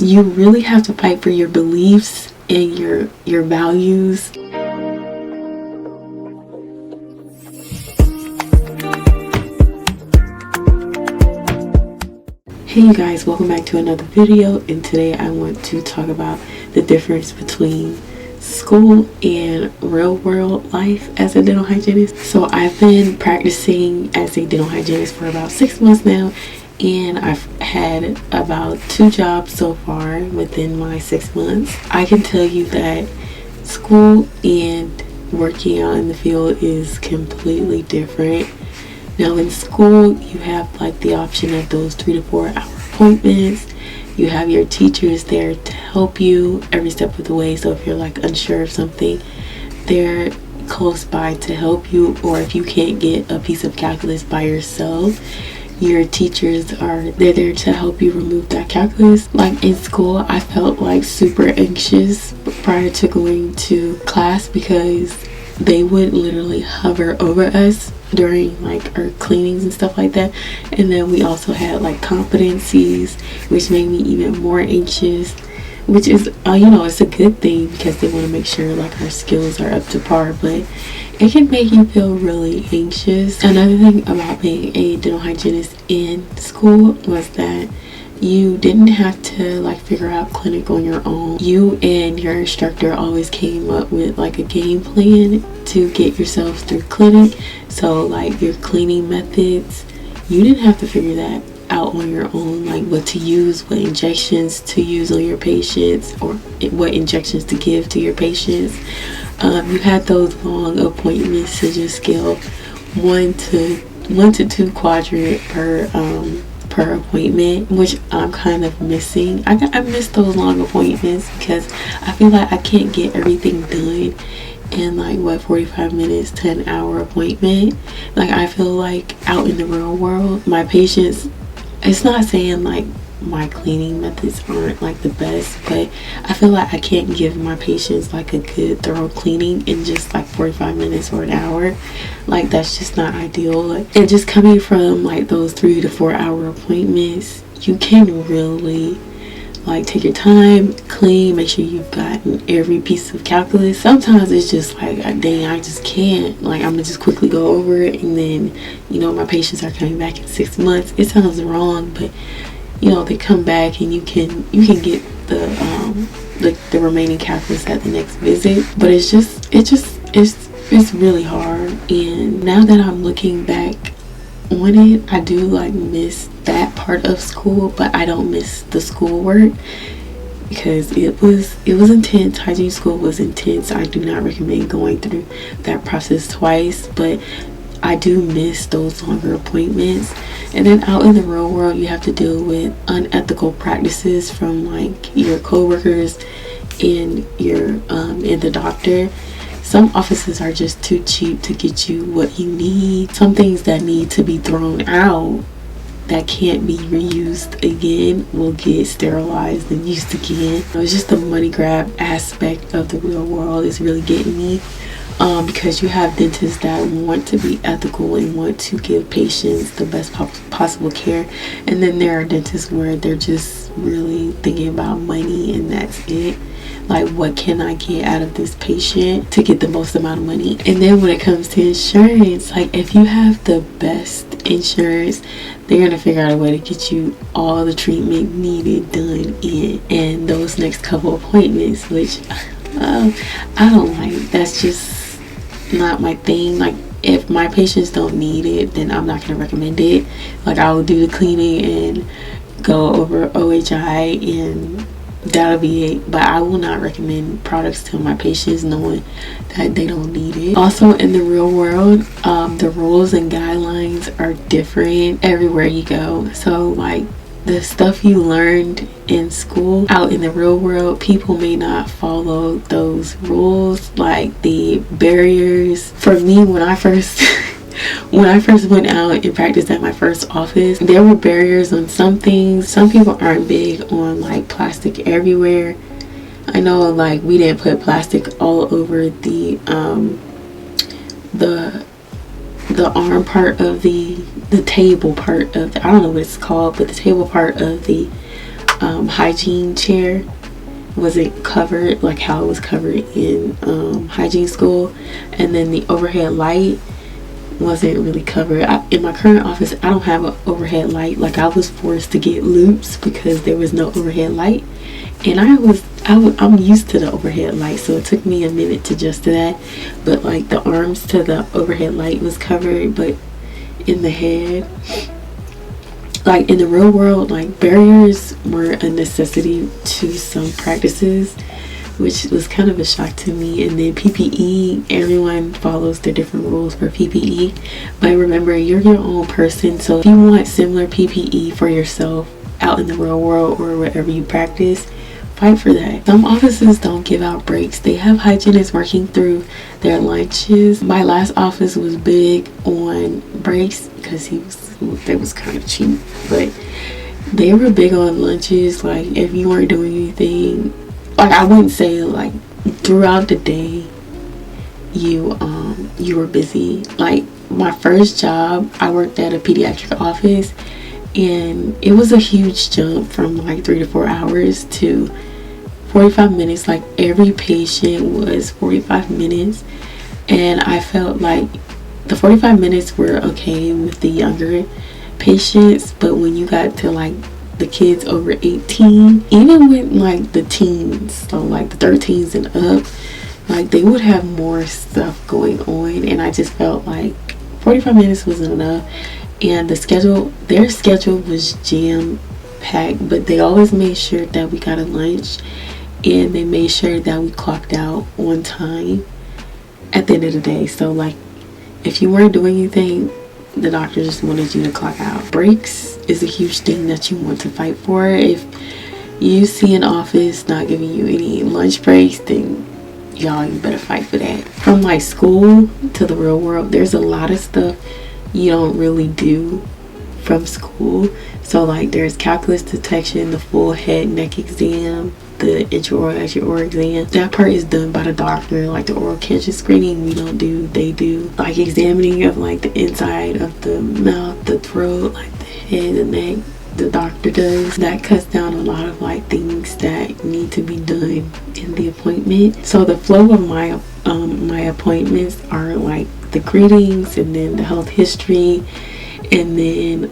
you really have to fight for your beliefs and your values. Hey you guys, welcome back to another video, and today I want to talk about the difference between school and real world life as a dental hygienist. So I've been practicing as a dental hygienist for about 6 months now, and I've had about 2 jobs so far within my 6 months. I can tell you that school and working out in the field is completely different. Now in school, you have like the option of those 3 to 4 hour appointments. You have your teachers there to help you every step of the way. So if you're like unsure of something, they're close by to help you. Or if you can't get a piece of calculus by yourself, your teachers they're there to help you remove that calculus. Like in school, I felt like super anxious prior to going to class because they would literally hover over us during like our cleanings and stuff like that. And then we also had like competencies, which made me even more anxious, which is it's a good thing because they want to make sure like our skills are up to par, but it can make you feel really anxious. Another thing about being a dental hygienist in school was that you didn't have to like figure out clinic on your own. You and your instructor always came up with like a game plan to get yourselves through clinic. So like your cleaning methods, you didn't have to figure that out on your own, like what to use, what injections to use on your patients, or what injections to give to your patients. You had those long appointments to just scale 1 to 2 quadrant per appointment, which I'm kind of missing. I miss those long appointments because I feel like I can't get everything done in like 45 minutes to an hour appointment. Like I feel like out in the real world, my patients, it's not saying like my cleaning methods aren't like the best, but I feel like I can't give my patients like a good thorough cleaning in just like 45 minutes or an hour. Like that's just not ideal. And just coming from like those 3 to 4 hour appointments, you can really like take your time, clean, make sure you've gotten every piece of calculus. Sometimes it's just like, dang, I just can't. Like I'm gonna just quickly go over it, and then my patients are coming back in 6 months. It sounds wrong, but they come back and you can get the remaining calculus at the next visit. But it's really hard. And now that I'm looking back on it, I do like miss that part of school, but I don't miss the schoolwork because it was intense. Hygiene school was intense. I do not recommend going through that process twice, but I do miss those longer appointments. And then out in the real world, you have to deal with unethical practices from like your coworkers and and the doctor. Some offices are just too cheap to get you what you need. Some things that need to be thrown out that can't be reused again will get sterilized and used again. It's just the money grab aspect of the real world is really getting me. Because you have dentists that want to be ethical and want to give patients the best possible care, and then there are dentists where they're just really thinking about money and that's it. Like, what can I get out of this patient to get the most amount of money? And then when it comes to insurance, like if you have the best insurance, they're gonna figure out a way to get you all the treatment needed done in those next couple appointments, which I don't like. That's just not my thing. Like if my patients don't need it, then I'm not gonna recommend it. Like I will do the cleaning and go over OHI, and that'll be it. But I will not recommend products to my patients knowing that they don't need it. Also in the real world, the rules and guidelines are different everywhere you go. So like the stuff you learned in school, out in the real world, people may not follow those rules. Like the barriers, for me, when I first went out and practiced at my first office, there were barriers on some things. Some people aren't big on like plastic everywhere. I know like we didn't put plastic all over the arm part of the table part of I don't know what it's called, but the table part of the hygiene chair wasn't covered like how it was covered in hygiene school, and then the overhead light wasn't really covered. In my current office, I don't have an overhead light. Like, I was forced to get loops because there was no overhead light, and I'm used to the overhead light, so it took me a minute to adjust to that. But like, the arms to the overhead light was covered, but in the head, like in the real world, like barriers were a necessity to some practices, which was kind of a shock to me. And then PPE, everyone follows the different rules for PPE, but remember, you're your own person, so if you want similar PPE for yourself out in the real world or wherever you practice, fight for that. Some offices don't give out breaks. They have hygienists working through their lunches. My last office was big on breaks because they was kind of cheap, but they were big on lunches. Like, if you weren't doing anything, like, I wouldn't say like throughout the day you were busy. Like, my first job, I worked at a pediatric office, and it was a huge jump from like 3 to 4 hours to 45 minutes. Like, every patient was 45 minutes, and I felt like the 45 minutes were okay with the younger patients, but when you got to like the kids over 18, even with like the teens, so like the 13s and up, like, they would have more stuff going on, and I just felt like 45 minutes wasn't enough. And their schedule was jam packed, but they always made sure that we got a lunch, and they made sure that we clocked out on time at the end of the day. So like, if you weren't doing anything, the doctor just wanted you to clock out. Breaks is a huge thing that you want to fight for. If you see an office not giving you any lunch breaks, then you better fight for that. From like school to the real world, there's a lot of stuff you don't really do from school. So like, there's calculus detection, the full head neck exam, the intraoral extraoral exam. That part is done by the doctor. Like, the oral cancer screening we don't do, they do. Like, examining of like the inside of the mouth, the throat, like the head, the neck, the doctor does. That cuts down a lot of like things that need to be done in the appointment. So the flow of my appointments are like the greetings, and then the health history, and then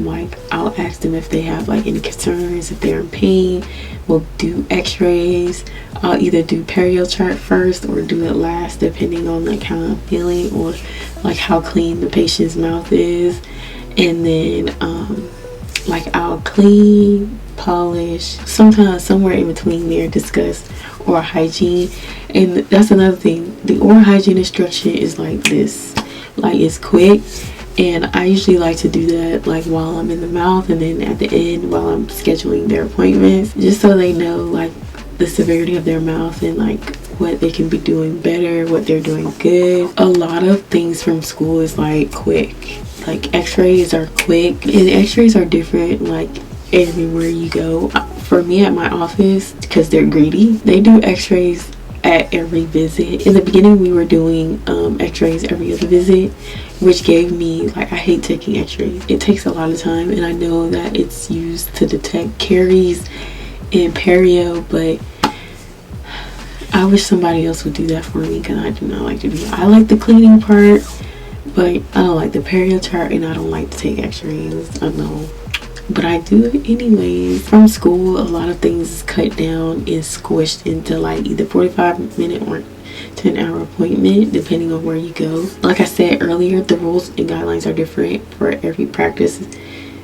like, I'll ask them if they have like any concerns, if they're in pain. We'll do x-rays. I'll either do perio chart first or do it last, depending on like how I'm feeling or like how clean the patient's mouth is. And then like, I'll clean, polish, sometimes somewhere in between there, discuss oral hygiene. And that's another thing, the oral hygiene instruction is like this, like, it's quick. And I usually like to do that like while I'm in the mouth, and then at the end while I'm scheduling their appointments, just so they know like the severity of their mouth and like what they can be doing better, what they're doing good. A lot of things from school is like quick. Like, x-rays are quick, and x-rays are different like everywhere you go. For me at my office, because they're greedy, they do x-rays at every visit. In the beginning, we were doing x-rays every other visit, which gave me like, I hate taking x-rays. It takes a lot of time, and I know that it's used to detect caries and perio, but I wish somebody else would do that for me, because I do not like to do that. I like the cleaning part, but I don't like the perio chart, and I don't like to take x-rays. I know, but I do it anyways. From school, a lot of things is cut down and squished into like either 45-minute or 10-hour appointment, depending on where you go. Like I said earlier, the rules and guidelines are different for every practice.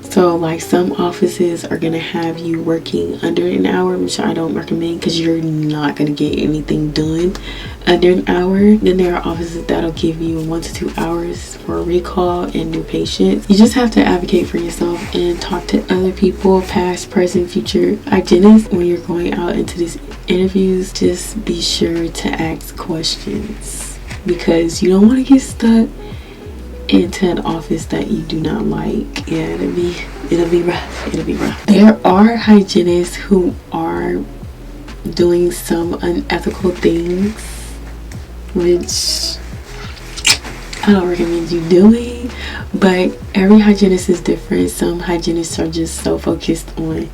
So like, some offices are gonna have you working under an hour, which I don't recommend, because you're not gonna get anything done under an hour. Then there are offices that'll give you 1 to 2 hours for a recall and new patients. You just have to advocate for yourself and talk to other people, past, present, future hygienists. When you're going out into these interviews, just be sure to ask questions, because you don't want to get stuck into an office that you do not like. Yeah, it'll be rough. There are hygienists who are doing some unethical things, which I don't recommend you doing, but every hygienist is different. Some hygienists are just so focused on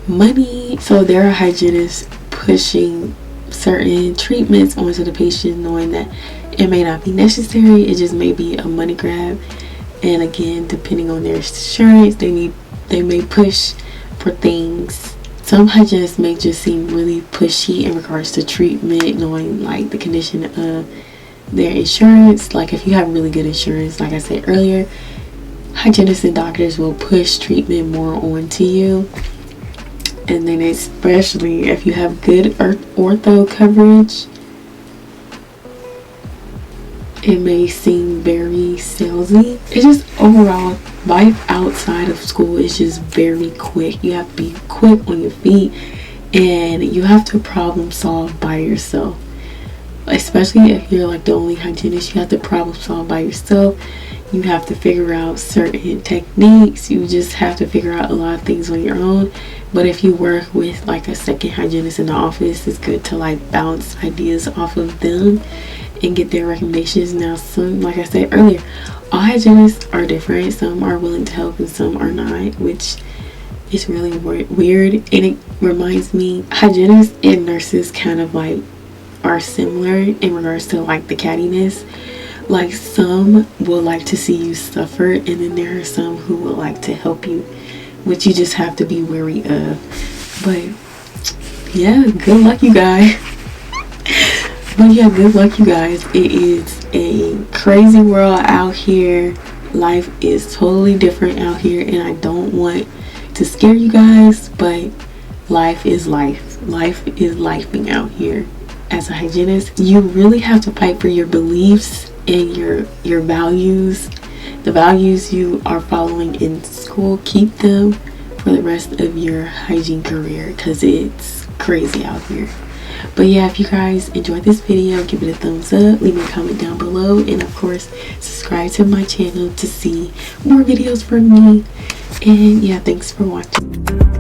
money. So there are hygienists pushing certain treatments onto the patient, knowing that it may not be necessary, it just may be a money grab. And again, depending on their insurance, they may push for things. Some hygienists may just seem really pushy in regards to treatment, knowing like the condition of their insurance. Like if you have really good insurance, like I said earlier, hygienists and doctors will push treatment more onto you. And then especially if you have good ortho coverage, it may seem very salesy. It's just overall, life outside of school is just very quick. You have to be quick on your feet, and you have to problem solve by yourself. Especially if you're like the only hygienist, you have to problem solve by yourself. You have to figure out certain techniques. You just have to figure out a lot of things on your own. But if you work with like a second hygienist in the office, it's good to like bounce ideas off of them and get their recommendations. Now, some, like I said earlier, all hygienists are different. Some are willing to help and some are not, which is really weird. And it reminds me, hygienists and nurses kind of like are similar in regards to like the cattiness. Like some will like to see you suffer, and then there are some who will like to help you, which you just have to be wary of. But yeah, good luck you guys. But yeah, good luck you guys. It is a crazy world out here. Life is totally different out here, and I don't want to scare you guys, but life is life. Life is lifing out here. As a hygienist, you really have to fight for your beliefs and your values. The values you are following in school, keep them for the rest of your hygiene career, because it's crazy out here. But yeah, if you guys enjoyed this video, give it a thumbs up, leave me a comment down below, and of course subscribe to my channel to see more videos from me. And yeah, thanks for watching.